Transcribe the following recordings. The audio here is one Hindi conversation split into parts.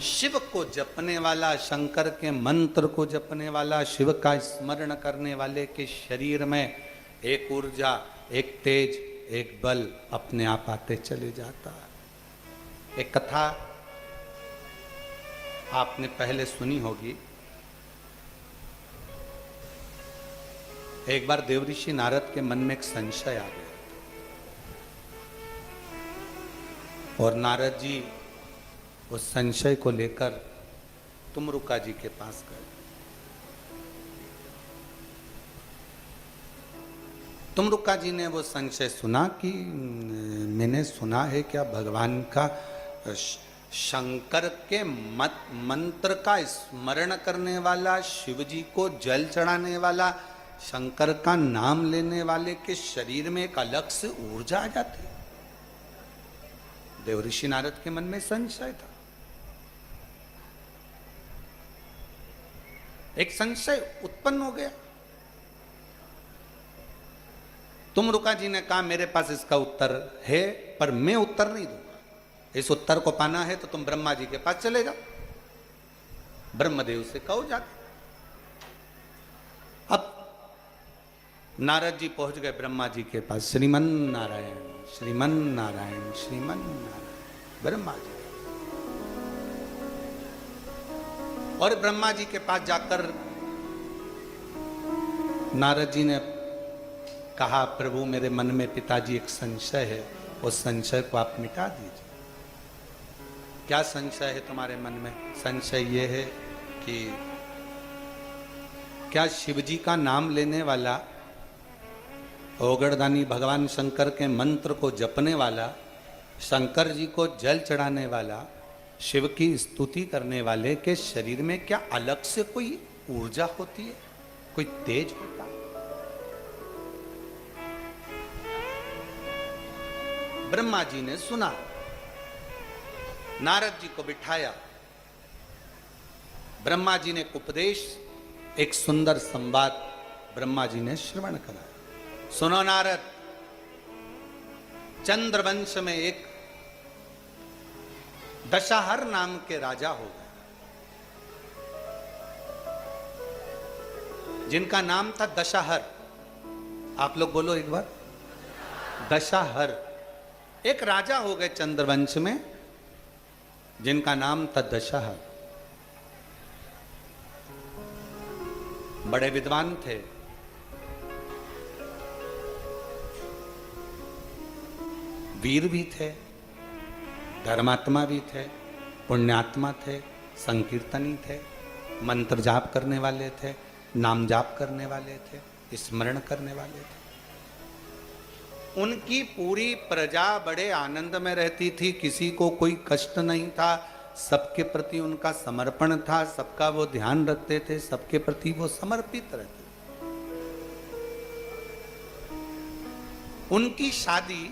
शिव को जपने वाला, शंकर के मंत्र को जपने वाला, शिव का स्मरण करने वाले के शरीर में एक ऊर्जा, एक तेज, एक बल अपने आप आते चले जाता है। एक कथा आपने पहले सुनी होगी। एक बार देवऋषि नारद के मन में एक संशय आ गया और नारद जी उस संशय को लेकर तुमरुका जी के पास गए। तुमरुका जी ने वो संशय सुना कि मैंने सुना है क्या भगवान का शंकर के मंत्र का स्मरण करने वाला, शिव जी को जल चढ़ाने वाला, शंकर का नाम लेने वाले के शरीर में एक अलग से ऊर्जा आ जाती है। देवऋषि नारद के मन में संशय था। एक संशय उत्पन्न हो गया। तुमरुका जी ने कहा मेरे पास इसका उत्तर है, पर मैं उत्तर नहीं दूंगा। इस उत्तर को पाना है तो तुम ब्रह्मा जी के पास चले जाओ, ब्रह्मदेव से कहो जाके। अब नारद जी पहुंच गए ब्रह्मा जी के पास। श्रीमन नारायण, श्रीमन नारायण, श्रीमन नारायण, ब्रह्मा जी। और ब्रह्मा जी के पास जाकर नारद जी ने कहा, प्रभु मेरे मन में पिताजी एक संशय है, उस संशय को आप मिटा दीजिए। क्या संशय है तुम्हारे मन में? संशय ये है कि क्या शिव जी का नाम लेने वाला, ओगड़दानी भगवान शंकर के मंत्र को जपने वाला, शंकर जी को जल चढ़ाने वाला, शिव की स्तुति करने वाले के शरीर में क्या अलग से कोई ऊर्जा होती है, कोई तेज होता है? ब्रह्मा जी ने सुना, नारद जी को बिठाया, ब्रह्मा जी ने उपदेश, एक सुंदर संवाद ब्रह्मा जी ने श्रवण कराया। सुनो नारद, चंद्रवंश में एक दशाहर नाम के राजा हो गए, जिनका नाम था दशाहर। आप लोग बोलो एक बार, दशाहर। एक राजा हो गए चंद्रवंश में जिनका नाम था दशाहर। बड़े विद्वान थे, वीर भी थे, धर्मात्मा भी थे, पुण्यात्मा थे, संकीर्तनी थे, मंत्र जाप करने वाले थे, नाम जाप करने वाले थे, स्मरण करने वाले थे। उनकी पूरी प्रजा बड़े आनंद में रहती थी, किसी को कोई कष्ट नहीं था, सबके प्रति उनका समर्पण था, सबका वो ध्यान रखते थे, सबके प्रति वो समर्पित रहते थे। उनकी शादी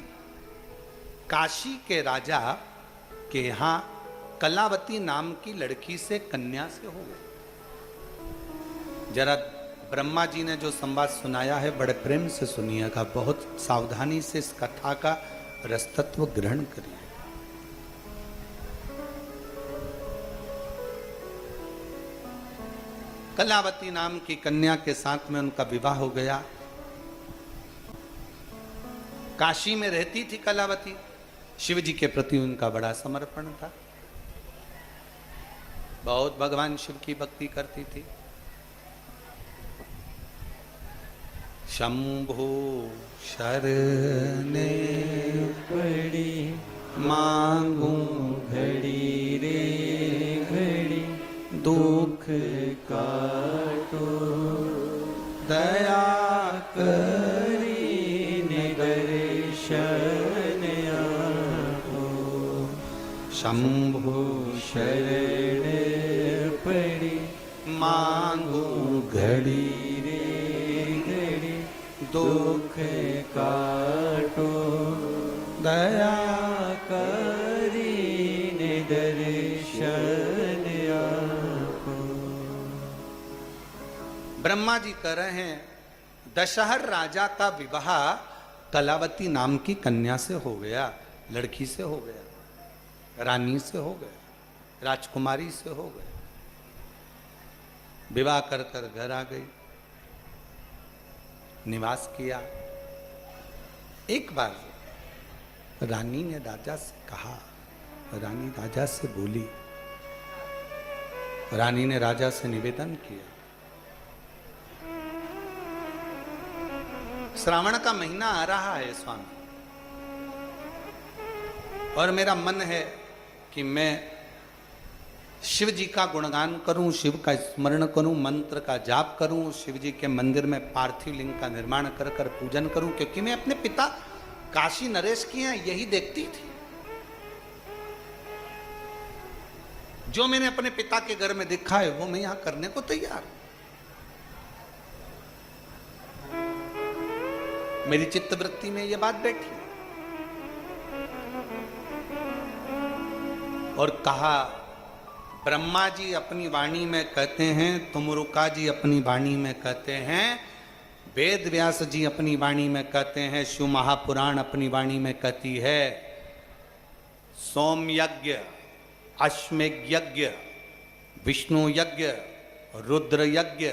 काशी के राजा के यहां कलावती नाम की लड़की से, कन्या से हो गई। जरा ब्रह्मा जी ने जो संवाद सुनाया है बड़े प्रेम से सुनिएगा, बहुत सावधानी से इस कथा का रसतत्व ग्रहण करिए। कलावती नाम की कन्या के साथ में उनका विवाह हो गया। काशी में रहती थी कलावती, शिव जी के प्रति उनका बड़ा समर्पण था, बहुत भगवान शिव की भक्ति करती थी। शंभु शरणे पड़ी मांगू घड़ी रे घड़ी, दुख काटो दया करी दर्शन आपो। शंभु शरण पड़ी मांगू घड़ी रे घड़ी, दुख काटो दया करी दर्शन आपो। ब्रह्मा जी कह रहे हैं दशहर राजा का विवाह कलावती नाम की कन्या से हो गया, लड़की से हो गया, रानी से हो गया। राजकुमारी से हो गए, विवाह कर कर घर आ गई, निवास किया। एक बार रानी ने राजा से कहा, रानी राजा से बोली, रानी ने राजा से निवेदन किया, श्रावण का महीना आ रहा है स्वामी, और मेरा मन है कि मैं शिव जी का गुणगान करूं, शिव का स्मरण करूं, मंत्र का जाप करूं, शिव जी के मंदिर में पार्थिव लिंग का निर्माण कर कर पूजन करूं, क्योंकि मैं अपने पिता काशी नरेश की यहाँ यही देखती थी। जो मैंने अपने पिता के घर में देखा है वो मैं यहां करने को तैयार हूं। मेरी चित्तवृत्ति में ये बात बैठी और कहा, ब्रह्मा जी अपनी वाणी में कहते हैं, तुमरुका जी अपनी वाणी में कहते हैं, वेद व्यास जी अपनी वाणी में कहते हैं, शिव महापुराण अपनी वाणी में कहती है, सोम यज्ञ, अश्वमेघ यज्ञ, विष्णु यज्ञ, रुद्र यज्ञ,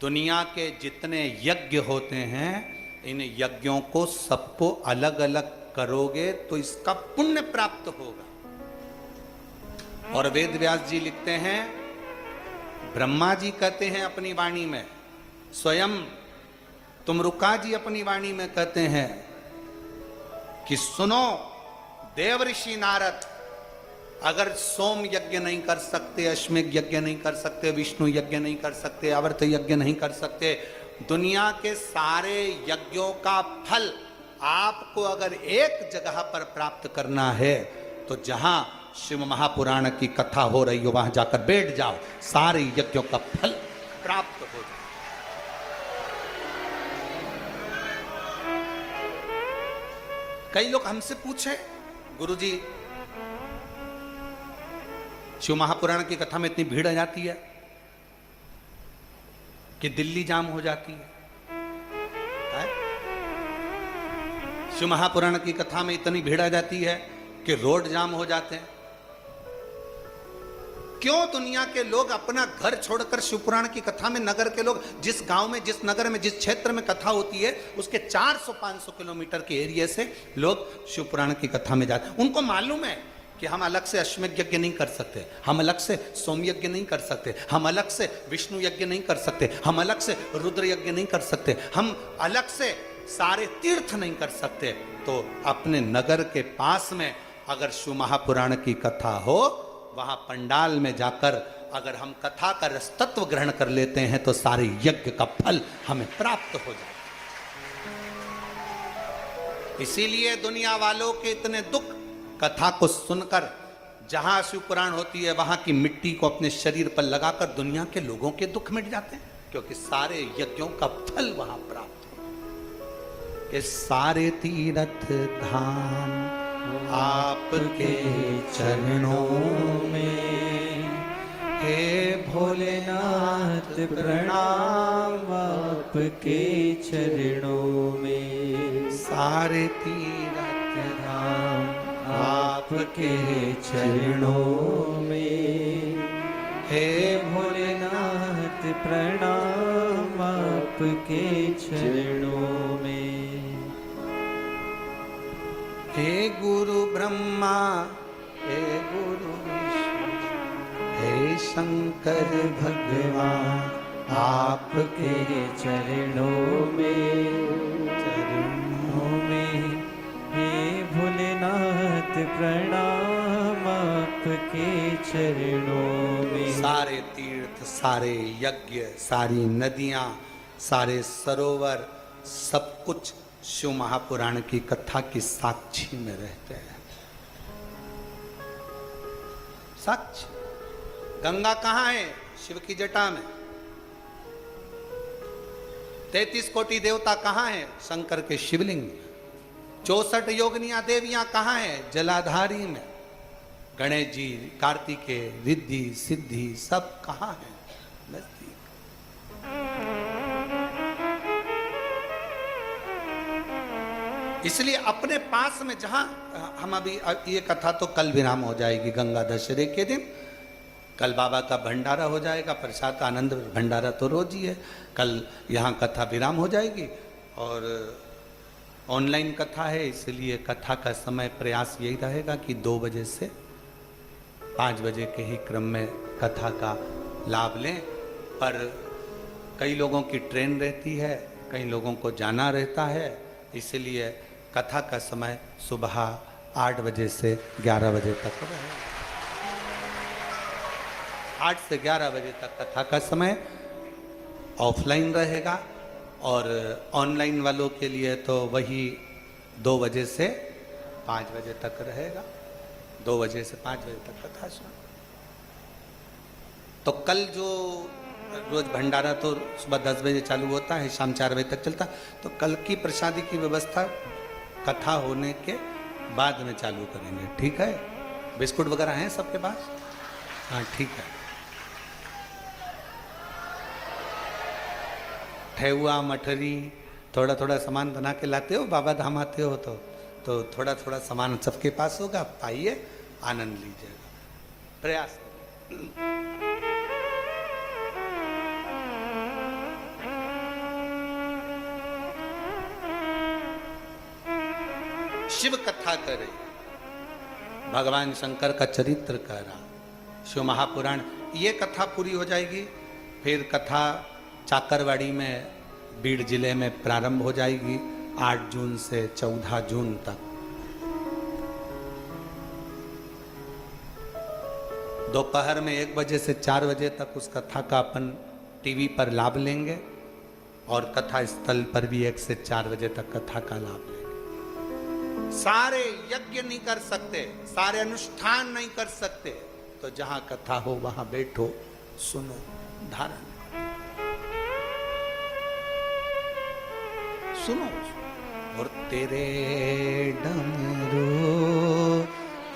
दुनिया के जितने यज्ञ होते हैं, इन यज्ञों को सबको अलग अलग करोगे तो इसका पुण्य प्राप्त होगा। और वेद व्यास जी लिखते हैं, ब्रह्मा जी कहते हैं अपनी वाणी में, स्वयं तुमरुका जी अपनी वाणी में कहते हैं कि सुनो देव ऋषि नारद, अगर सोम यज्ञ नहीं कर सकते, अश्वमेघ यज्ञ नहीं कर सकते, विष्णु यज्ञ नहीं कर सकते, आवर्त यज्ञ नहीं कर सकते, दुनिया के सारे यज्ञों का फल आपको अगर एक जगह पर प्राप्त करना है तो जहां शिव महापुराण की कथा हो रही हो वहां जाकर बैठ जाओ, सारे यज्ञों का फल प्राप्त हो जाए। कई लोग हमसे पूछे, गुरुजी शिव महापुराण की कथा में इतनी भीड़ आ जाती है कि दिल्ली जाम हो जाती है? शिव महापुराण की कथा में इतनी भीड़ आ जाती है कि रोड जाम हो जाते हैं। क्यों दुनिया के लोग अपना घर छोड़कर शिवपुराण की कथा में, नगर के लोग जिस गांव में, जिस नगर में, जिस क्षेत्र में कथा होती है उसके 400-500 किलोमीटर के एरिया से लोग शिवपुराण की कथा में जाते हैं। उनको मालूम है कि हम अलग से अश्वमेध यज्ञ नहीं कर सकते, हम अलग से सोम यज्ञ नहीं कर सकते, हम अलग से विष्णु यज्ञ नहीं कर सकते, हम अलग से रुद्र यज्ञ नहीं कर सकते, हम अलग से सारे तीर्थ नहीं कर सकते। तो अपने नगर के पास में अगर शिव महापुराण की कथा हो, वहां पंडाल में जाकर अगर हम कथा का रसतत्व ग्रहण कर लेते हैं तो सारे यज्ञ का फल हमें प्राप्त हो जाए। इसीलिए दुनिया वालों के इतने दुख कथा को सुनकर, जहां शिव पुराण होती है वहां की मिट्टी को अपने शरीर पर लगाकर दुनिया के लोगों के दुख मिट जाते हैं, क्योंकि सारे यज्ञों का फल वहां प्राप्त हो। कि सारे तीर्थ धाम आपके चरणों में, हे भोलेनाथ प्रणाम आपके चरणों में, सारे तीर्थ धाम आपके चरणों में, हे भोलेनाथ प्रणाम आपके चरणों में। हे गुरु ब्रह्मा, हे गुरु विष्णु, हे शंकर भगवान, आपके चरणों में, हे भोलेनाथ प्रणाम आपके चरणों में। सारे तीर्थ, सारे यज्ञ, सारी नदियां, सारे सरोवर, सब कुछ शिव महापुराण की कथा की साक्षी में रहते हैं। साक्षी। गंगा कहां है? शिव की जटा में। 33 कोटि देवता कहां है? शंकर के शिवलिंग में। 64 योगिनियां देवियां कहां है? जलाधारी में। गणेश जी, कार्तिकेय, रिद्धि, सिद्धि सब कहां है? नजदीक। इसलिए अपने पास में जहां हम अभी ये कथा तो कल विराम हो जाएगी गंगा दशहरे के दिन। कल बाबा का भंडारा हो जाएगा, प्रसाद आनंद भंडारा तो रोज ही है। कल यहाँ कथा विराम हो जाएगी और ऑनलाइन कथा है, इसलिए कथा का समय प्रयास यही रहेगा कि 2 बजे से 5 बजे के ही क्रम में कथा का लाभ लें। पर कई लोगों की ट्रेन रहती है, कई लोगों को जाना रहता है, इसलिए कथा का समय सुबह 8 बजे से 11 बजे तक रहेगा। 8 से 11 बजे तक कथा का समय ऑफलाइन रहेगा और ऑनलाइन वालों के लिए तो वही 2 बजे से 5 बजे तक रहेगा। 2 बजे से 5 बजे तक कथा सुनो। तो कल जो रोज भंडारा तो सुबह 10 बजे चालू होता है, शाम 4 बजे तक चलता, तो कल की प्रसादी की व्यवस्था कथा होने के बाद में चालू करेंगे, ठीक है? बिस्कुट वगैरह हैं सबके पास? हाँ ठीक है। ठेहुआ मठरी थोड़ा थोड़ा सामान बना के लाते हो, बाबा धाम आते हो तो थोड़ा थोड़ा सामान सबके पास होगा, पाइए आनंद लीजिएगा। प्रयास शिव कथा करे, भगवान शंकर का चरित्र करा, शिव महापुराण, ये कथा पूरी हो जाएगी। फिर कथा चाकरवाड़ी में बीड़ जिले में प्रारंभ हो जाएगी 8 जून से 14 जून तक। दोपहर में 1 बजे से 4 बजे तक उस कथा का अपन टीवी पर लाभ लेंगे और कथा स्थल पर भी 1 से 4 बजे तक कथा का लाभ लेंगे। सारे यज्ञ नहीं कर सकते, सारे अनुष्ठान नहीं कर सकते, तो जहां कथा हो वहां बैठो, सुनो, धारण सुनो। और तेरे डमरू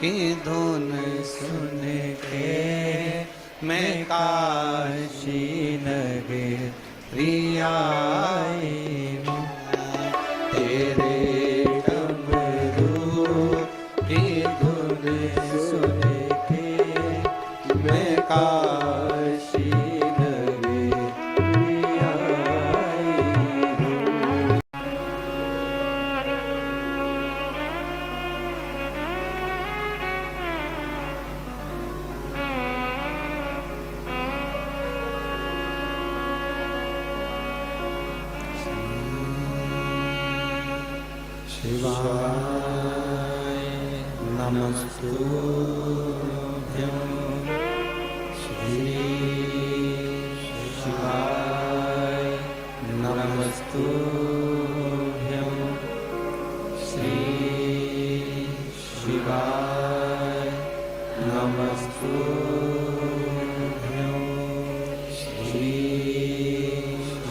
की धुन सुन के मैं काशी नगर प्रिया तेरे काशी नगरी आई हूँ। शिवाय नमस्तुभ्यं। शिवाय नमस्तुभ्यं। श्री शिवाय नमस्तुभ्यं। श्री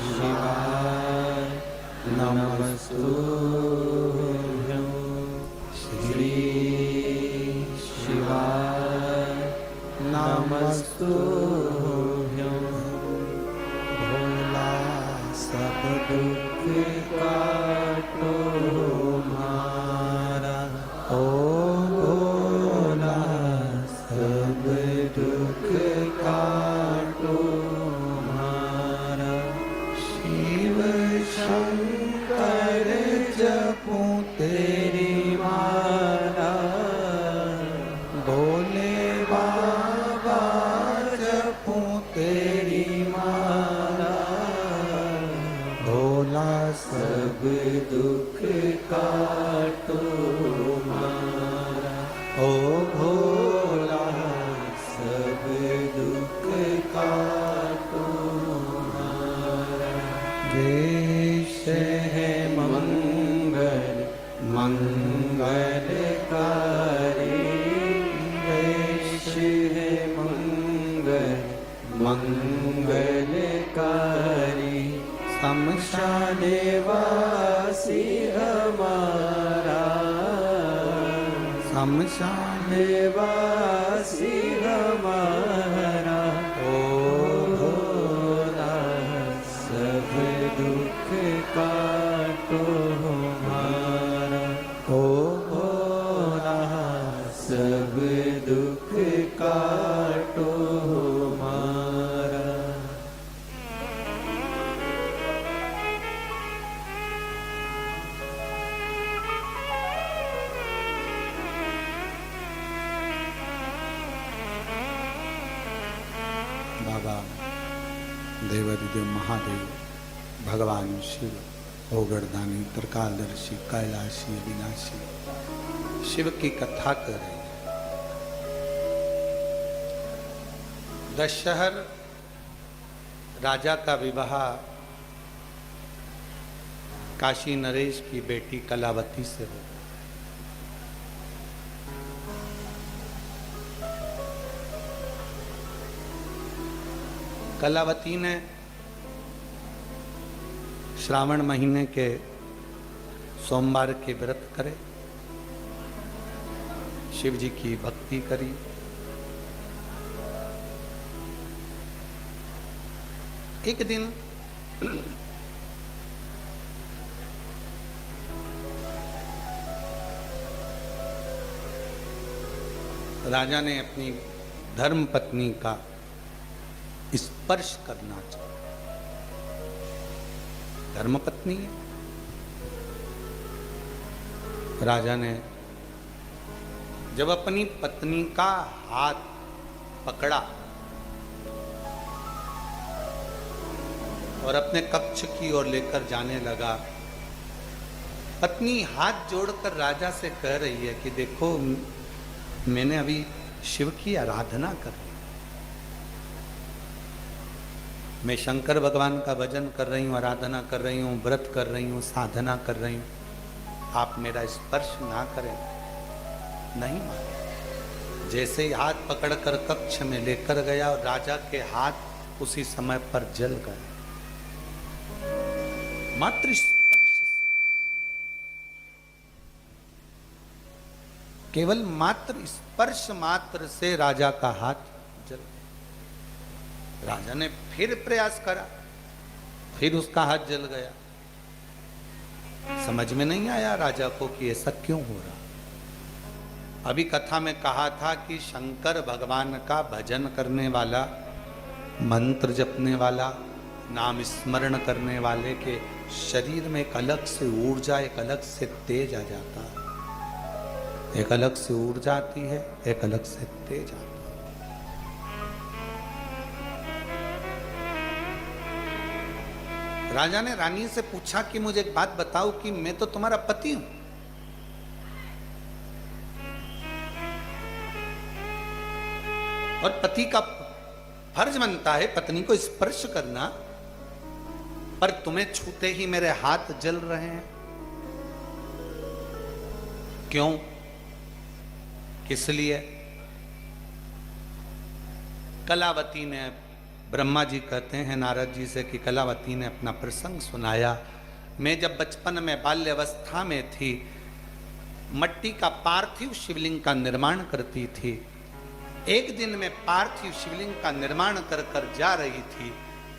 शिवाय नमस्तुभ्यं। श्री शिवाय नमस्तुभ्यं। सब दुख काटो मारा, ओ भोला सब दुख काटो मारा। शिव शंकर जपूं तेरी माला, भोले बाबा जपूं तेरी माला। भोला सब दुख काटो मारा, ओ भोला सब दुख काटो मारा। देश है मंगल मंगलकारी, देश है मंगल मंगलकारी। शमशान वासी हमारा, शमशान वासी हमारा। ओ भोला सब दुख काटो हमारा। बाबा देवादिदेव महादेव भगवान शिव ओगरदानी त्रिकालदर्शी कैलाशी अविनाशी शिव की कथा कर रहे हैं। दशहर राजा का विवाह काशी नरेश की बेटी कलावती से हो। कलावती ने श्रावण महीने के सोमवार के व्रत करे, शिव जी की भक्ति करी। एक दिन राजा ने अपनी धर्म पत्नी का स्पर्श करना चाहा। धर्म पत्नी है। राजा ने जब अपनी पत्नी का हाथ पकड़ा और अपने कक्ष की ओर लेकर जाने लगा, पत्नी हाथ जोड़कर राजा से कह रही है कि देखो, मैंने अभी शिव की आराधना कर ली, मैं शंकर भगवान का भजन कर रही हूँ, आराधना कर रही हूँ, व्रत कर रही हूँ, साधना कर रही हूँ, आप मेरा स्पर्श ना करें। नहीं माने। जैसे ही हाथ पकड़कर कक्ष में लेकर गया और राजा के हाथ उसी समय पर जल गए। मात्र स्पर्श से, केवल मात्र स्पर्श मात्र से राजा का हाथ जल। राजा ने फिर प्रयास करा, फिर उसका हाथ जल गया। समझ में नहीं आया राजा को कि ऐसा क्यों हो रहा। अभी कथा में कहा था कि शंकर भगवान का भजन करने वाला, मंत्र जपने वाला, नाम स्मरण करने वाले के शरीर में एक अलग से ऊर्जा, एक अलग से तेज आ जाता है। एक अलग से ऊर्जा आती है, एक अलग से तेज आता है। राजा ने रानी से पूछा कि मुझे एक बात बताओ कि मैं तो तुम्हारा पति हूं, और पति का फर्ज बनता है पत्नी को स्पर्श करना, पर तुम्हें छूते ही मेरे हाथ जल रहे हैं, क्यों, किस लिए? कलावती ने, ब्रह्मा जी कहते हैं नारद जी से कि कलावती ने अपना प्रसंग सुनाया। मैं जब बचपन में बाल्यावस्था में थी, मट्टी का पार्थिव शिवलिंग का निर्माण करती थी। एक दिन मैं पार्थिव शिवलिंग का निर्माण कर कर जा रही थी,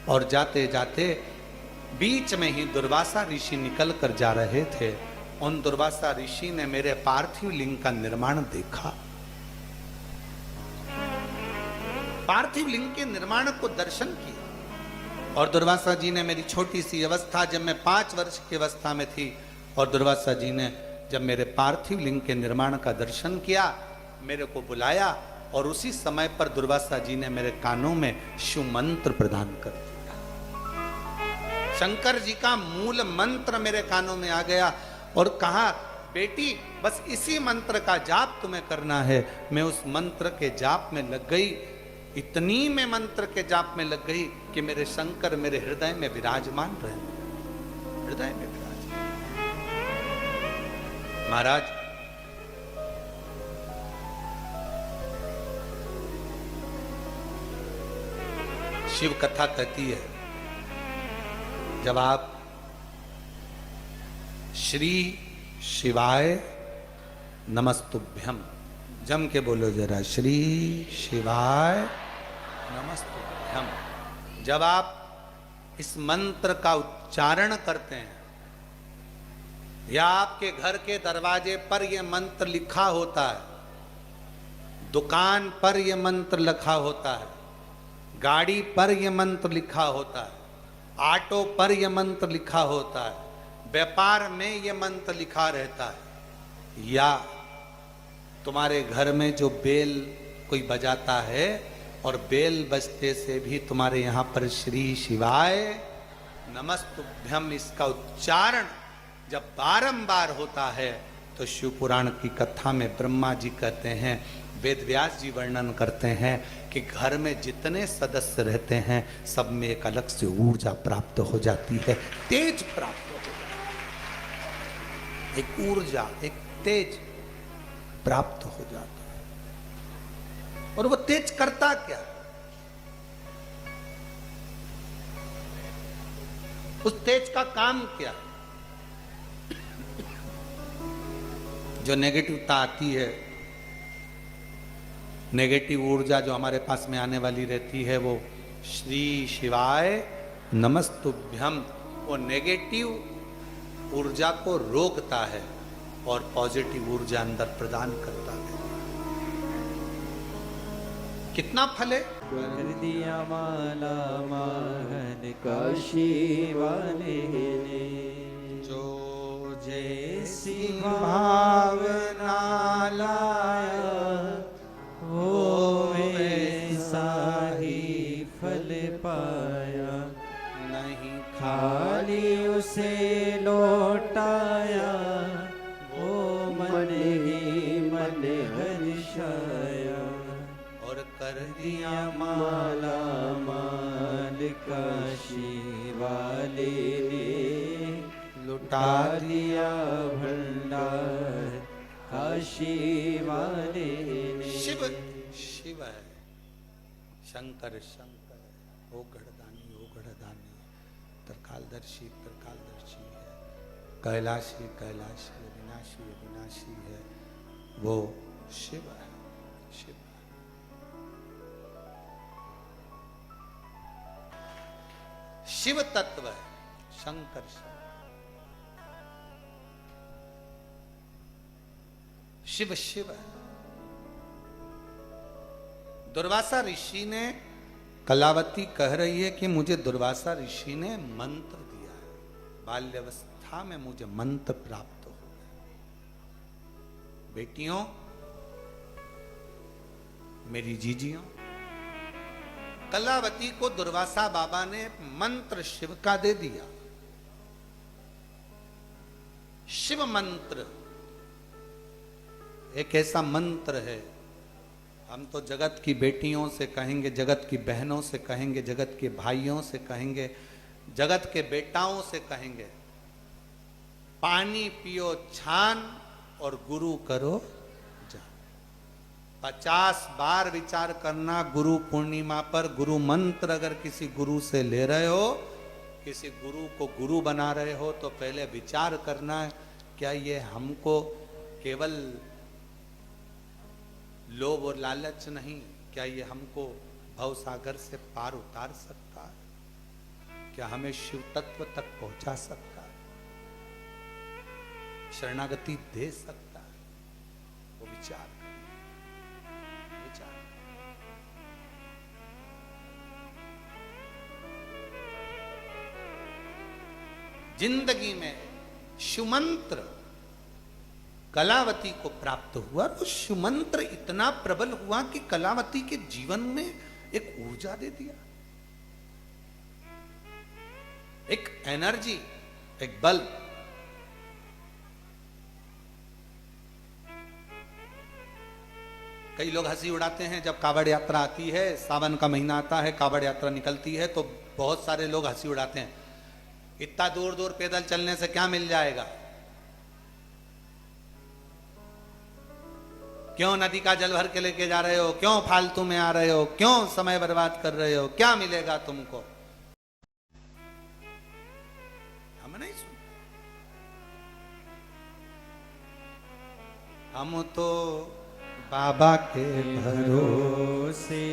और जाते जाते बीच में ही दुर्वासा ऋषि निकल कर जा रहे थे। उन दुर्वासा ऋषि ने मेरे पार्थिव लिंग का निर्माण देखा। पार्थिव लिंग के निर्माण को दर्शन किया, और दुर्वासा जी ने मेरी छोटी सी अवस्था, जब मैं 5 वर्ष की अवस्था में थी, और दुर्वासा जी ने जब मेरे पार्थिव लिंग के निर्माण का दर्शन किया, मेरे को बुलाया, और उसी समय पर दुर्वासा जी ने मेरे कानों में शिव मंत्र प्रदान कर दिया। शंकर जी का मूल मंत्र मेरे कानों में आ गया और कहा, बेटी बस इसी मंत्र का जाप तुम्हें करना है। मैं उस मंत्र के जाप में लग गई। इतनी मैं मंत्र के जाप में लग गई कि मेरे शंकर मेरे हृदय में विराजमान रहे, हृदय में विराजमान। महाराज, शिव कथा कहती है, जब आप श्री शिवाय नमस्तुभ्यम, जम के बोलो जरा, श्री शिवाय नमस्तुभ्यम, जब आप इस मंत्र का उच्चारण करते हैं, या आपके घर के दरवाजे पर यह मंत्र लिखा होता है, दुकान पर यह मंत्र लिखा होता है, गाड़ी पर यह मंत्र लिखा होता है, ऑटो पर यह मंत्र लिखा होता है, व्यापार में यह मंत्र लिखा रहता है, या तुम्हारे घर में जो बेल कोई बजाता है और बेल बजते से भी तुम्हारे यहाँ पर श्री शिवाय नमस्तुभ्यम इसका उच्चारण जब बारंबार होता है तो शिव पुराण की कथा में ब्रह्मा जी कहते हैं, वेद व्यास जी वर्णन करते हैं कि घर में जितने सदस्य रहते हैं सब में एक अलग से ऊर्जा प्राप्त हो जाती है, तेज प्राप्त हो जाती है, एक ऊर्जा एक तेज प्राप्त हो जाता है। और वो तेज करता क्या? उस तेज का काम क्या? जो नेगेटिवता आती है, नेगेटिव ऊर्जा जो हमारे पास में आने वाली रहती है, वो श्री शिवाय नमस्तुभ्यम वो नेगेटिव ऊर्जा को रोकता है और पॉजिटिव ऊर्जा अंदर प्रदान करता है। कितना फल है? कर दिया माला माहन काशी वाले ने, जो जैसी भावना लाया वो वैसा ही फल पाया, नहीं खाली उसे लौटाया वो मन ही मन हर्षाया। और कर दिया माला माल काशी वाले ने, लुटा दिया भंडार काशी वाले ने। शिव शिव है, शंकर शंकर है, ओ गढ़दानी त्रिकालदर्शी त्रिकालदर्शी है, कैलाशी कैलाशी अविनाशी अविनाशी है, वो शिव है शिव है। शिव तत्व है, शंकर शिव शिव है। दुर्वासा ऋषि ने, कलावती कह रही है कि मुझे दुर्वासा ऋषि ने मंत्र दिया है, बाल्यावस्था में मुझे मंत्र प्राप्त हो गया। बेटियों, मेरी जीजियों, कलावती को दुर्वासा बाबा ने मंत्र शिव का दे दिया। शिव मंत्र एक ऐसा मंत्र है, हम तो जगत की बेटियों से कहेंगे, जगत की बहनों से कहेंगे, जगत के भाइयों से कहेंगे, जगत के बेटाओं से कहेंगे, पानी पियो छान और गुरु करो जान। 50 बार विचार करना गुरु पूर्णिमा पर। गुरु मंत्र अगर किसी गुरु से ले रहे हो, किसी गुरु को गुरु बना रहे हो, तो पहले विचार करना है, क्या ये हमको केवल लोभ और लालच नहीं, क्या ये हमको भव सागर से पार उतार सकता है? क्या हमें शिव तत्व तक पहुंचा सकता है? शरणागति दे सकता है? वो विचार विचार। जिंदगी में शिव मंत्र कलावती को प्राप्त हुआ। तो शिव मंत्र इतना प्रबल हुआ कि कलावती के जीवन में एक ऊर्जा दे दिया, एक एनर्जी, एक बल। कई लोग हंसी उड़ाते हैं जब कावड़ यात्रा आती है, सावन का महीना आता है, कावड़ यात्रा निकलती है, तो बहुत सारे लोग हंसी उड़ाते हैं, इतना दूर दूर पैदल चलने से क्या मिल जाएगा? क्यों नदी का जल भर के लेके जा रहे हो? क्यों फालतू में आ रहे हो? क्यों समय बर्बाद कर रहे हो? क्या मिलेगा तुमको? हम नहीं सुनते। हम तो बाबा के भरोसे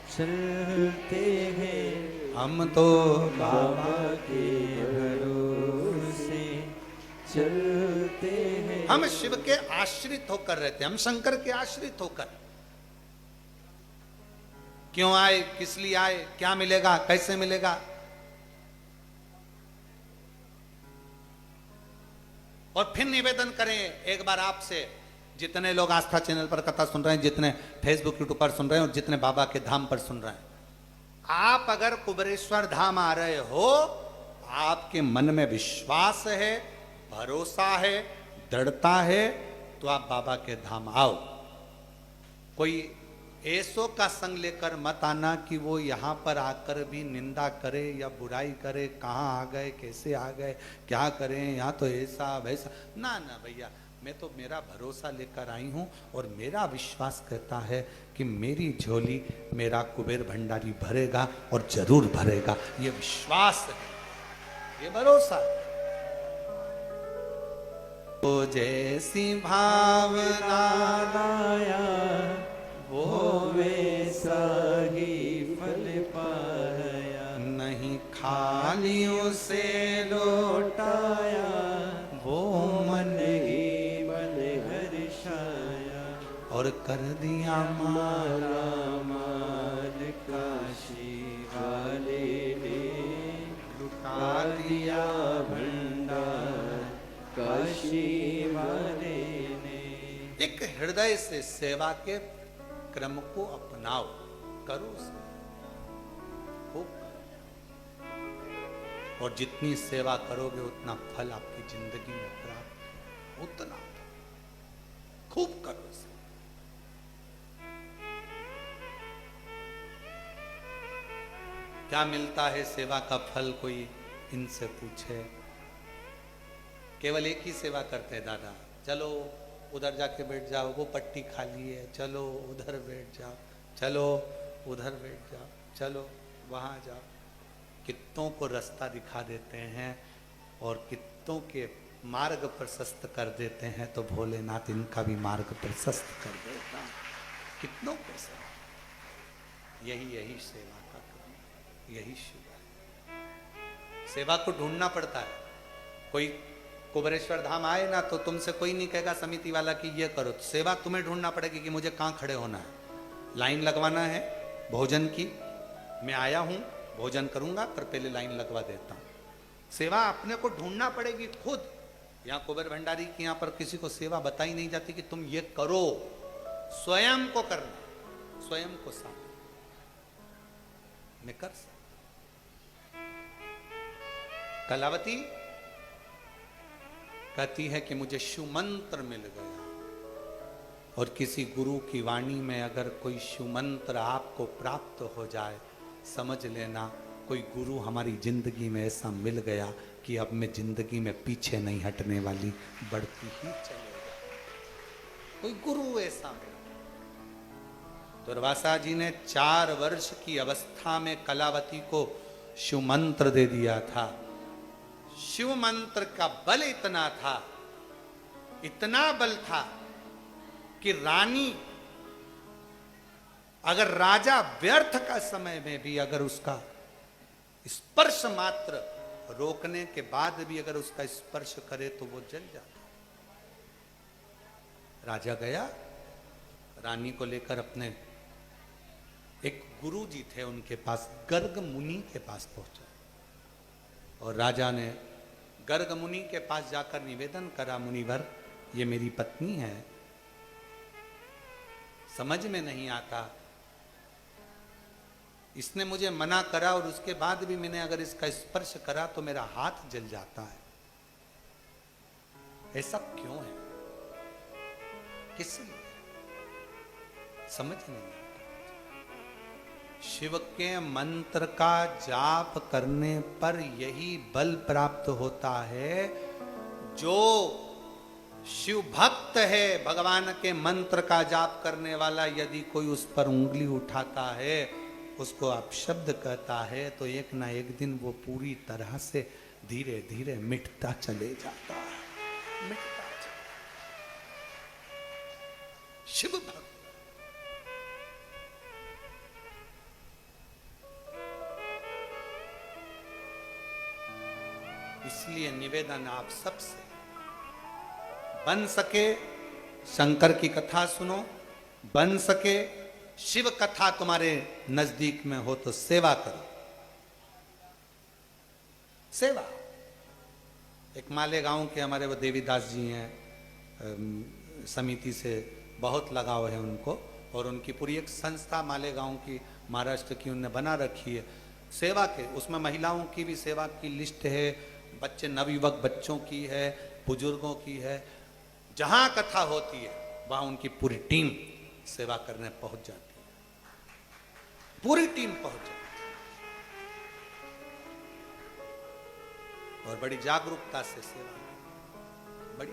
चलते हैं, हम तो बाबा के भरोसे चलते हैं। हम शिव के आश्रित होकर रहते हैं, हम शंकर के आश्रित होकर। क्यों आए, किस लिए आए, क्या मिलेगा, कैसे मिलेगा? और फिर निवेदन करें एक बार आपसे, जितने लोग आस्था चैनल पर कथा सुन रहे हैं, जितने फेसबुक यूट्यूब पर सुन रहे हैं और जितने बाबा के धाम पर सुन रहे हैं, आप अगर कुबेरेश्वर धाम आ रहे हो, आपके मन में विश्वास है, भरोसा है, दृढ़ता है, तो आप बाबा के धाम आओ। कोई ऐसो का संग लेकर मत आना कि वो यहाँ पर आकर भी निंदा करे या बुराई करे, कहाँ आ गए, कैसे आ गए, क्या करें, यहाँ तो ऐसा वैसा। ना ना भैया, मैं तो मेरा भरोसा लेकर आई हूँ और मेरा विश्वास कहता है कि मेरी झोली मेरा कुबेर भंडारी भरेगा और जरूर भरेगा। ये विश्वास है, ये भरोसा है। तो जैसी भावना लाया वो वैसा ही फल पाया, नहीं खालियों से लौटाया वो मन ही मन हर्षाया, और कर दिया माला माल काशी वाले ने, लुटा दिया भंडार काशी वाले ने। एक हृदय से सेवा के क्रम को अपनाओ, करो उसे खूब करो। और जितनी सेवा करोगे उतना फल आपकी जिंदगी में प्राप्त, उतना खूब करो उसे। क्या मिलता है सेवा का फल, कोई इनसे पूछे। केवल एक ही सेवा करते हैं, दादा चलो उधर जाके बैठ जाओ, वो पट्टी खाली है, चलो उधर बैठ जाओ, चलो उधर बैठ जाओ, चलो वहाँ जाओ। कितनों को रास्ता दिखा देते हैं और कितनों के मार्ग प्रशस्त कर देते हैं, तो भोलेनाथ इनका भी मार्ग प्रशस्त कर देता है। कितनों को सेवा, यही सेवा का क्रम, यही शिव है। सेवा को ढूंढना पड़ता है। कोई कुबेरेश्वर धाम आए ना तो तुमसे कोई नहीं कहेगा समिति वाला कि ये करो, तो सेवा तुम्हें ढूंढना पड़ेगी कि मुझे कहाँ खड़े होना है। लाइन लगवाना है भोजन की, मैं आया हूँ भोजन करूंगा, पर पहले लाइन लगवा देता हूँ। सेवा अपने को ढूंढना पड़ेगी खुद। यहाँ कुबेर भंडारी की यहाँ पर किसी को सेवा बताई नहीं जाती कि तुम ये करो, स्वयं को करना, स्वयं को साथ मैं कर सकता। कलावती कहती है कि मुझे शिव मंत्र मिल गया, और किसी गुरु की वाणी में अगर कोई शिव मंत्र आपको प्राप्त हो जाए, समझ लेना कोई गुरु हमारी जिंदगी में ऐसा मिल गया कि अब मैं जिंदगी में पीछे नहीं हटने वाली, बढ़ती ही चलेगा। कोई गुरु ऐसा मिला। दुर्वासा जी ने 4 वर्ष की अवस्था में कलावती को शिव मंत्र दे दिया था। शिव मंत्र का बल इतना था, इतना बल था कि रानी, अगर राजा व्यर्थ का समय में भी अगर उसका स्पर्श मात्र रोकने के बाद भी अगर उसका स्पर्श करे तो वो जल जाता। राजा गया, रानी को लेकर अपने एक गुरु जी थे उनके पास, गर्ग मुनि के पास पहुंचा, और राजा ने गर्ग मुनि के पास जाकर निवेदन करा, मुनिवर ये मेरी पत्नी है, समझ में नहीं आता, इसने मुझे मना करा और उसके बाद भी मैंने अगर इसका स्पर्श करा तो मेरा हाथ जल जाता है, ऐसा क्यों है, किस लिए, समझ नहीं आता। शिव के मंत्र का जाप करने पर यही बल प्राप्त होता है। जो शिव भक्त है, भगवान के मंत्र का जाप करने वाला, यदि कोई उस पर उंगली उठाता है, उसको अपशब्द कहता है, तो एक ना एक दिन वो पूरी तरह से धीरे धीरे मिटता चले जाता है, मिटता चले। शिव भक्त इसलिए निवेदन आप सबसे, बन सके शंकर की कथा सुनो, बन सके शिव कथा तुम्हारे नजदीक में हो तो सेवा करो। सेवा, एक मालेगांव के हमारे वो देवीदास जी हैं, समिति से बहुत लगाव है उनको, और उनकी पूरी एक संस्था मालेगांव की, महाराष्ट्र की उनने बना रखी है सेवा के। उसमें महिलाओं की भी सेवा की लिस्ट है, बच्चे नवयुवक बच्चों की है, बुजुर्गों की है। जहाँ कथा होती है वहाँ उनकी पूरी टीम सेवा करने पहुंच जाती है, पूरी टीम पहुंच जाती है और बड़ी जागरूकता से सेवा, बड़ी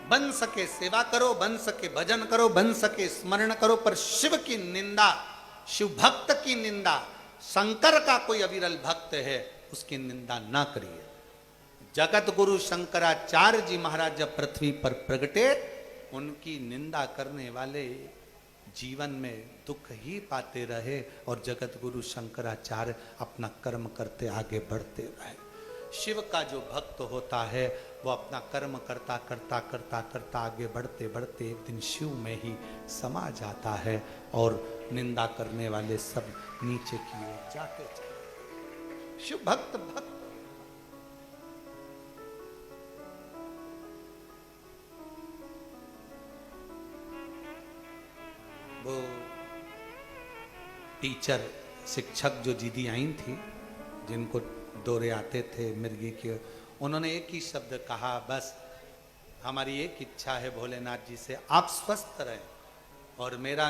बन सके सेवा करो, बन सके भजन करो, बन सके स्मरण करो, पर शिव की निंदा, शिव भक्त की निंदा, शंकर का कोई अविरल भक्त है उसकी निंदा ना करिए। जगत गुरु शंकराचार्य जी महाराज जब पृथ्वी पर प्रगटे, उनकी निंदा करने वाले जीवन में दुख ही पाते रहे और जगत गुरु शंकराचार्य अपना कर्म करते आगे बढ़ते रहे। शिव का जो भक्त होता है वो अपना कर्म करता करता करता करता आगे बढ़ते बढ़ते एक दिन शिव में ही समा जाता है और निंदा करने वाले सब नीचे की ओर जाते चले। शिव भक्त भक्त वो टीचर शिक्षक जो दीदी आई थी, जिनको दौरे आते थे मिर्गी के, उन्होंने एक ही शब्द कहा, बस हमारी एक इच्छा है भोलेनाथ जी से, आप स्वस्थ रहें। और मेरा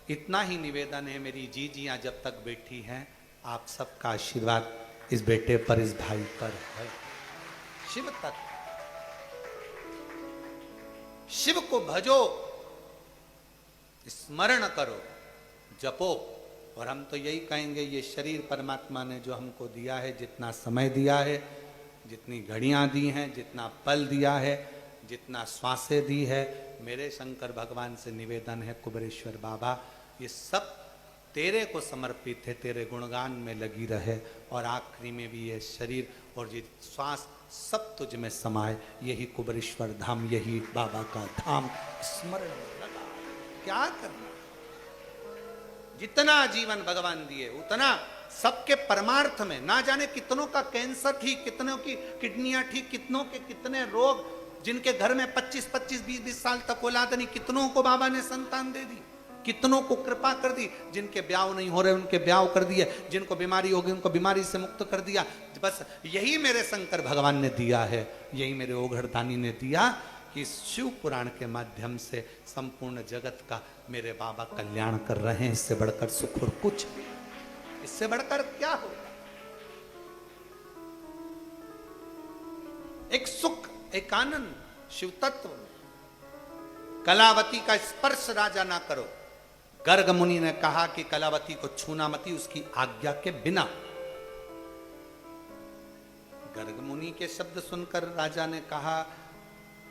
इतना ही निवेदन है, मेरी जीजियां जब तक बैठी हैं, आप सबका आशीर्वाद इस बेटे पर, इस भाई पर है। शिव तक, शिव को भजो, स्मरण करो, जपो। और हम तो यही कहेंगे, ये शरीर परमात्मा ने जो हमको दिया है, जितना समय दिया है, जितनी घड़ियां दी हैं, जितना पल दिया है, जितना श्वासें दी है, मेरे शंकर भगवान से निवेदन है कुबेरेश्वर बाबा, ये सब तेरे को समर्पित है, तेरे गुणगान में लगी रहे और आखिरी में भी ये शरीर और ये श्वास सब तुझ में समाये। यही कुबेरेश्वर धाम, यही बाबा का धाम, स्मरण में लगा। क्या करना, जितना जीवन भगवान दिए उतना सबके परमार्थ में, ना जाने कितनों का कैंसर ठीक, कितनों की किडनियां ठीक, कितनों के कितने रोग, जिनके घर में 25-25, 20-20 साल तक औलाद नहीं, कितनों को बाबा ने संतान दे दी, कितनों को कृपा कर दी, जिनके ब्याह नहीं हो रहे उनके ब्याह कर दिए, जिनको बीमारी होगी उनको बीमारी से मुक्त कर दिया। बस यही मेरे शंकर भगवान ने दिया है, यही मेरे ओघड़दानी ने दिया कि शिव पुराण के माध्यम से संपूर्ण जगत का मेरे बाबा कल्याण कर रहे हैं। इससे बढ़कर सुख और कुछ, इससे बढ़कर क्या होगा? एक सुख, एक आनंद शिव तत्व में। कलावती का स्पर्श राजा ना करो। गर्ग मुनि ने कहा कि कलावती को छूना मती उसकी आज्ञा के बिना। गर्ग मुनि के शब्द सुनकर राजा ने कहा,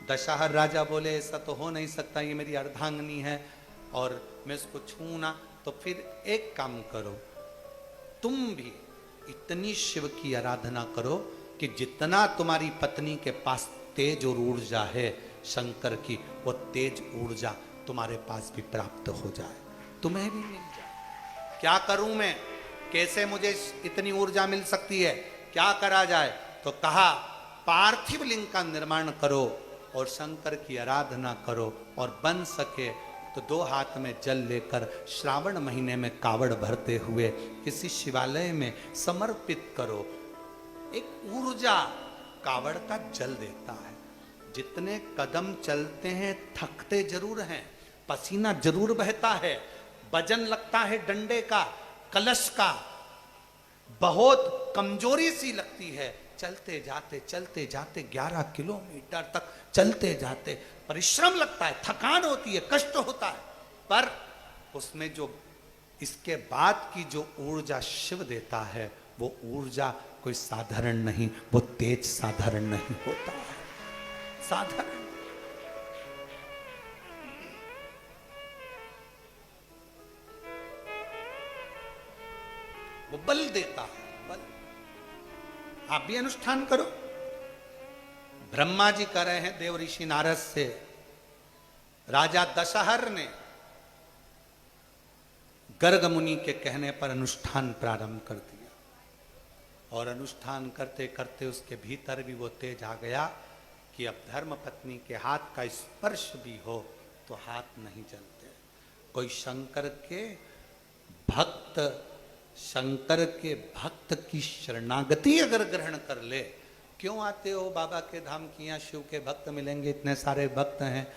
दशहर राजा बोले ऐसा तो हो नहीं सकता, ये मेरी अर्धांगिनी है और मैं उसको छूना। तो फिर एक काम करो, तुम भी इतनी शिव की आराधना करो कि जितना तुम्हारी पत्नी के पास तेज और ऊर्जा है शंकर की, वो तेज ऊर्जा तुम्हारे पास भी प्राप्त हो जाए, तुम्हें भी मिल जाए। क्या करूं मैं, कैसे मुझे इतनी ऊर्जा मिल सकती है, क्या करा जाए? तो कहा पार्थिव लिंग का निर्माण करो और शंकर की आराधना करो, और बन सके तो 2 हाथ में जल लेकर श्रावण महीने में कावड़ भरते हुए किसी शिवालय में समर्पित करो। एक ऊर्जा कावड़ का जल देता है। जितने कदम चलते हैं थकते जरूर हैं, पसीना जरूर बहता है, वजन लगता है डंडे का, कलश का, बहुत कमजोरी सी लगती है। चलते जाते 11 किलोमीटर तक चलते जाते परिश्रम लगता है, थकान होती है, कष्ट होता है, पर उसमें जो इसके बाद की जो ऊर्जा शिव देता है, वो ऊर्जा कोई साधारण नहीं, वो तेज साधारण नहीं होता है, साधारण। वो बल देता है, बल। आप भी अनुष्ठान करो। ब्रह्मा जी कर रहे हैं देव ऋषि नारद से, राजा दशहर ने गर्ग मुनि के कहने पर अनुष्ठान प्रारंभ कर दिया और अनुष्ठान करते करते उसके भीतर भी वो तेज आ गया कि अब धर्म पत्नी के हाथ का स्पर्श भी हो तो हाथ नहीं चलते। कोई शंकर के भक्त की शरणागति अगर ग्रहण कर ले, क्यों आते हो बाबा के धाम की, यहाँ शिव के भक्त मिलेंगे, इतने सारे भक्त हैं,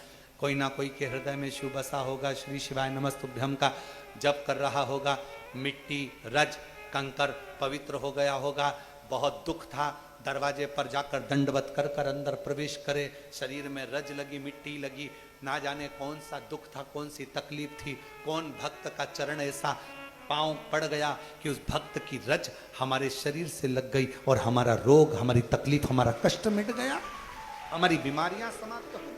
कोई ना कोई के हृदय में शिव बसा होगा, श्री शिवाय नमस्तुभ्यम का जप कर रहा होगा, मिट्टी रज कंकर पवित्र हो गया होगा, बहुत दुख था, दरवाजे पर जाकर दंडवत कर कर अंदर प्रवेश करे, शरीर में रज लगी, मिट्टी लगी, ना जाने कौन सा दुख था, कौन सी तकलीफ थी, कौन भक्त का चरण ऐसा पांव पड़ गया कि उस भक्त की रज हमारे शरीर से लग गई और हमारा रोग, हमारी तकलीफ, हमारा कष्ट मिट गया, हमारी बीमारियां समाप्त हो गई।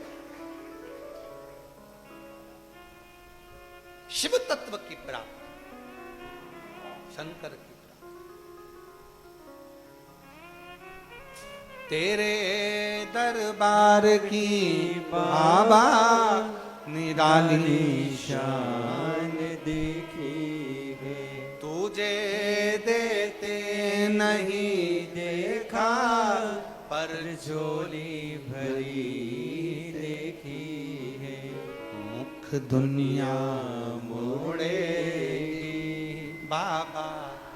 शिव तत्व की प्राप्ति, शंकर की प्राप्ति। तेरे दरबार की बाबा निराली शान देखी है, तुझे देते नहीं देखा, पर झोली भरी देखी है, मुख दुनिया मोड़े बाबा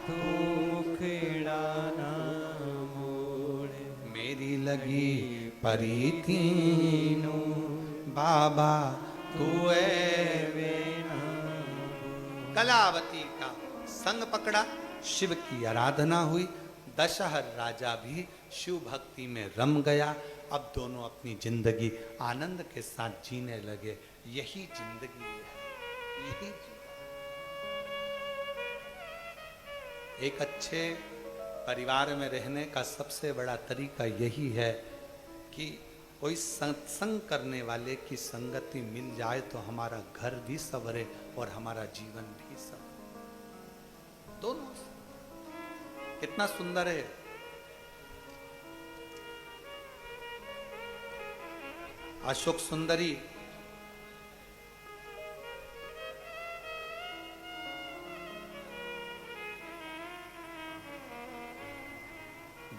तू मुखड़ा ना मोड़े, मेरी लगी परी तीनों बाबा तू कलावती का संग पकड़ा, शिव की आराधना हुई, दशहर राजा भी शिव भक्ति में रम गया। अब दोनों अपनी जिंदगी आनंद के साथ जीने लगे। यही जिंदगी है, यही एक अच्छे परिवार में रहने का सबसे बड़ा तरीका यही है कि कोई सत्संग करने वाले की संगति मिल जाए तो हमारा घर भी संवरे और हमारा जीवन भी संवरे। दोनों कितना सुंदर है। अशोक सुंदरी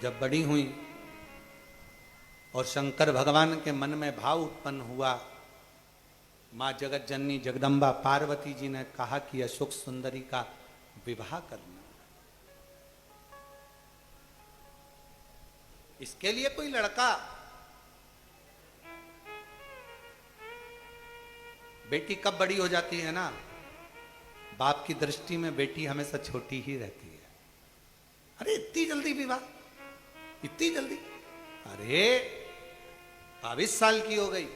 जब बड़ी हुई और शंकर भगवान के मन में भाव उत्पन्न हुआ, मां जगत जननी जगदम्बा पार्वती जी ने कहा कि अशोक सुंदरी का विवाह करना। इसके लिए कोई लड़का, बेटी कब बड़ी हो जाती है ना, बाप की दृष्टि में बेटी हमेशा छोटी ही रहती है। अरे इतनी जल्दी विवाह, इतनी जल्दी, अरे 22 साल की हो गई,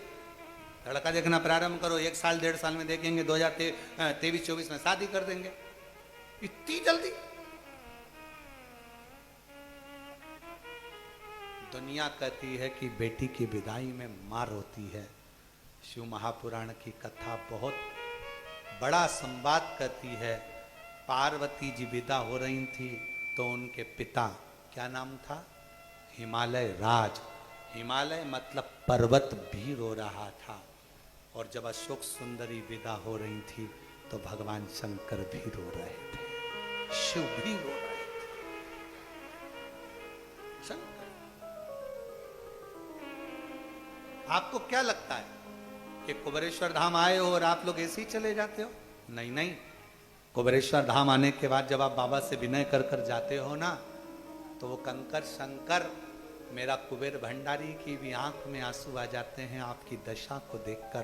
लड़का देखना प्रारंभ करो, 1 साल 1.5 साल में देखेंगे, 2023-24 में शादी कर देंगे। इतनी जल्दी? दुनिया कहती है कि बेटी की विदाई में मार होती है। शिव महापुराण की कथा बहुत बड़ा संवाद करती है। पार्वती जी विदा हो रही थी तो उनके पिता, क्या नाम था, हिमालय राज, हिमालय मतलब पर्वत भी रो रहा था। और जब अशोक सुंदरी विदा हो रही थी तो भगवान शंकर भी रो रहे थे, शिव भी रो रहे थे। शंकर, आपको क्या लगता है कि कुबेरेश्वर धाम आए हो और आप लोग ऐसे ही चले जाते हो? नहीं नहीं, कुबेरेश्वर धाम आने के बाद जब आप बाबा से विनय कर कर जाते हो ना, तो वो कंकर शंकर, मेरा कुबेर भंडारी की भी आंख में आंसू आ जाते हैं आपकी दशा को देखकर।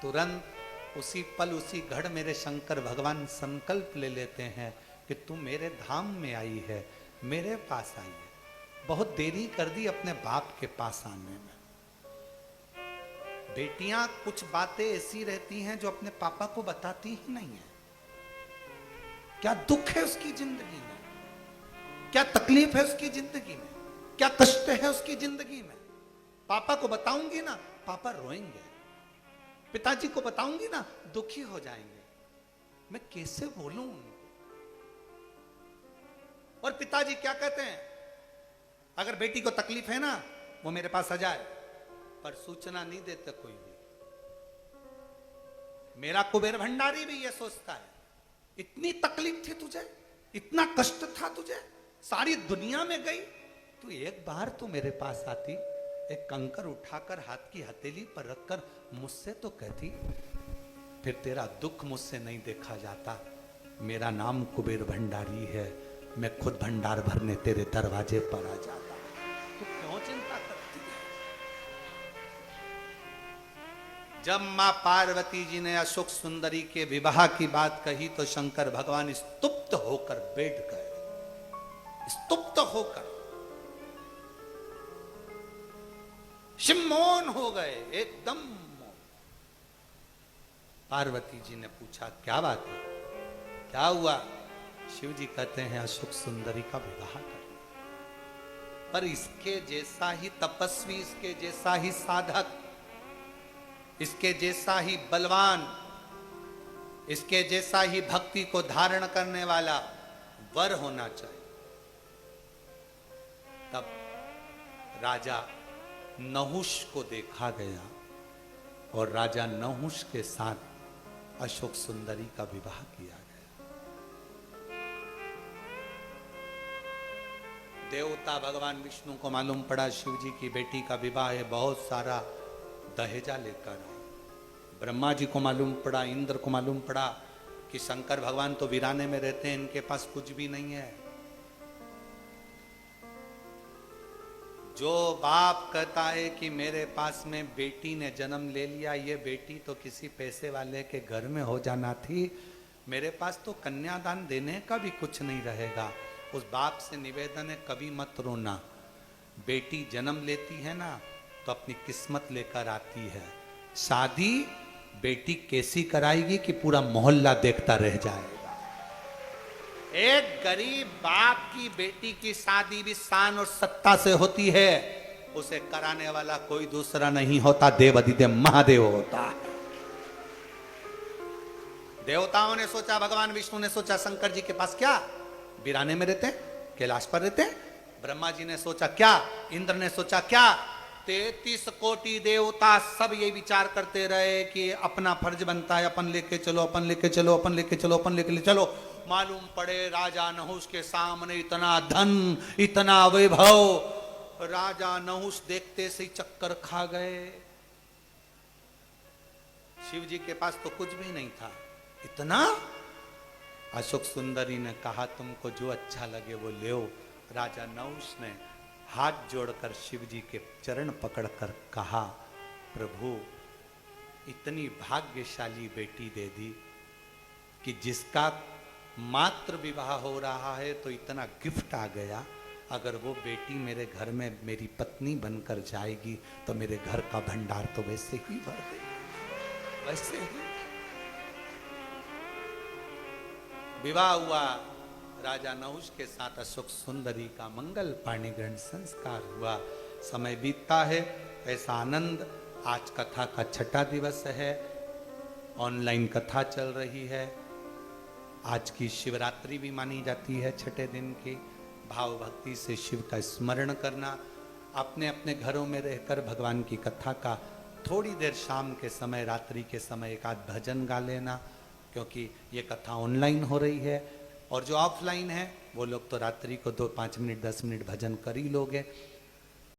तुरंत उसी पल उसी घड़ मेरे शंकर भगवान संकल्प ले लेते हैं कि तू मेरे धाम में आई है, मेरे पास आई है। बहुत देरी कर दी अपने बाप के पास आने में। बेटियां कुछ बातें ऐसी रहती हैं जो अपने पापा को बताती ही नहीं है। क्या दुख है उसकी जिंदगी में, क्या तकलीफ है उसकी जिंदगी में, क्या कष्ट है उसकी जिंदगी में। पापा को बताऊंगी ना, पापा रोएंगे, पिताजी को बताऊंगी ना, दुखी हो जाएंगे। मैं कैसे बोलूं? और पिताजी क्या कहते हैं, अगर बेटी को तकलीफ है ना, वो मेरे पास आ जाए, पर सूचना नहीं देते कोई भी। मेरा कुबेर भंडारी भी ये सोचता है, इतनी तकलीफ थी तुझे, इतना कष्ट था तुझे, सारी दुनिया में गई, तू एक बार तो मेरे पास आती, एक कंकर उठाकर हाथ की हथेली पर रखकर मुझसे तो कहती, फिर तेरा दुख मुझसे नहीं देखा जाता। मेरा नाम कुबेर भंडारी है, मैं खुद भंडार भरने तेरे दरवाजे पर आ जाता। तू क्यों चिंता करती है? जब मां पार्वती जी ने अशोक सुंदरी के विवाह की बात कही तो शंकर भगवान स्तुप्त होकर बैठ गए, स्तुप्त होकर मौन हो गए, एकदम मौन। पार्वती जी ने पूछा क्या बात है, क्या हुआ? शिव जी कहते हैं अशोक सुंदरी का विवाह कर, पर इसके जैसा ही तपस्वी, इसके जैसा ही साधक, इसके जैसा ही बलवान, इसके जैसा ही भक्ति को धारण करने वाला वर होना चाहिए। तब राजा नहुष को देखा गया और राजा नहुष के साथ अशोक सुंदरी का विवाह किया गया। देवता भगवान विष्णु को मालूम पड़ा शिव जी की बेटी का विवाह है, बहुत सारा दहेजा लेकर आए। ब्रह्मा जी को मालूम पड़ा, इंद्र को मालूम पड़ा कि शंकर भगवान तो वीराने में रहते हैं, इनके पास कुछ भी नहीं है। जो बाप कहता है कि मेरे पास में बेटी ने जन्म ले लिया, ये बेटी तो किसी पैसे वाले के घर में हो जाना थी, मेरे पास तो कन्यादान देने का भी कुछ नहीं रहेगा। उस बाप से निवेदन है, कभी मत रोना। बेटी जन्म लेती है ना तो अपनी किस्मत लेकर आती है। शादी बेटी कैसी कराएगी कि पूरा मोहल्ला देखता रह जाएगा। एक गरीब बाप की बेटी की शादी भी शान और सत्ता से होती है, उसे कराने वाला कोई दूसरा नहीं होता, देव अधिदेव महादेव होता है। देवताओं ने सोचा, भगवान विष्णु ने सोचा शंकर जी के पास क्या वीराने में रहते हैं, कैलाश पर रहते हैं। ब्रह्मा जी ने सोचा क्या, इंद्र ने सोचा क्या, 33 कोटि देवता सब ये विचार करते रहे कि अपना फर्ज बनता है, अपन लेके चलो, अपन लेके चलो, अपन लेके चलो, अपन लेके चलो। मालूम पड़े राजा नहुष के सामने इतना धन, इतना वैभव, राजा नहुष देखते से ही चक्कर खा गए। शिव जी के पास तो कुछ भी नहीं था, इतना। अशोक सुंदरी ने कहा तुमको जो अच्छा लगे वो ले। राजा नहुष ने हाथ जोड़कर शिव जी के चरण पकड़कर कहा, प्रभु इतनी भाग्यशाली बेटी दे दी कि जिसका मात्र विवाह हो रहा है तो इतना गिफ्ट आ गया। अगर वो बेटी मेरे घर में मेरी पत्नी बनकर जाएगी तो मेरे घर का भंडार तो वैसे ही भर देगी, वैसे ही। विवाह हुआ, राजा नहुष के साथ अशोक सुंदरी का मंगल पाणी ग्रहण संस्कार हुआ। समय बीतता है, ऐसा आनंद। आज कथा का 6ठा दिवस है, ऑनलाइन कथा चल रही है। आज की शिवरात्रि भी मानी जाती है 6ठे दिन की। भाव भक्ति से शिव का स्मरण करना, अपने अपने घरों में रहकर भगवान की कथा का थोड़ी देर शाम के समय, रात्रि के समय एक आध भजन गा लेना, क्योंकि ये कथा ऑनलाइन हो रही है। और जो ऑफलाइन है वो लोग तो रात्रि को 2-5 मिनट 10 मिनट भजन कर ही लोगे।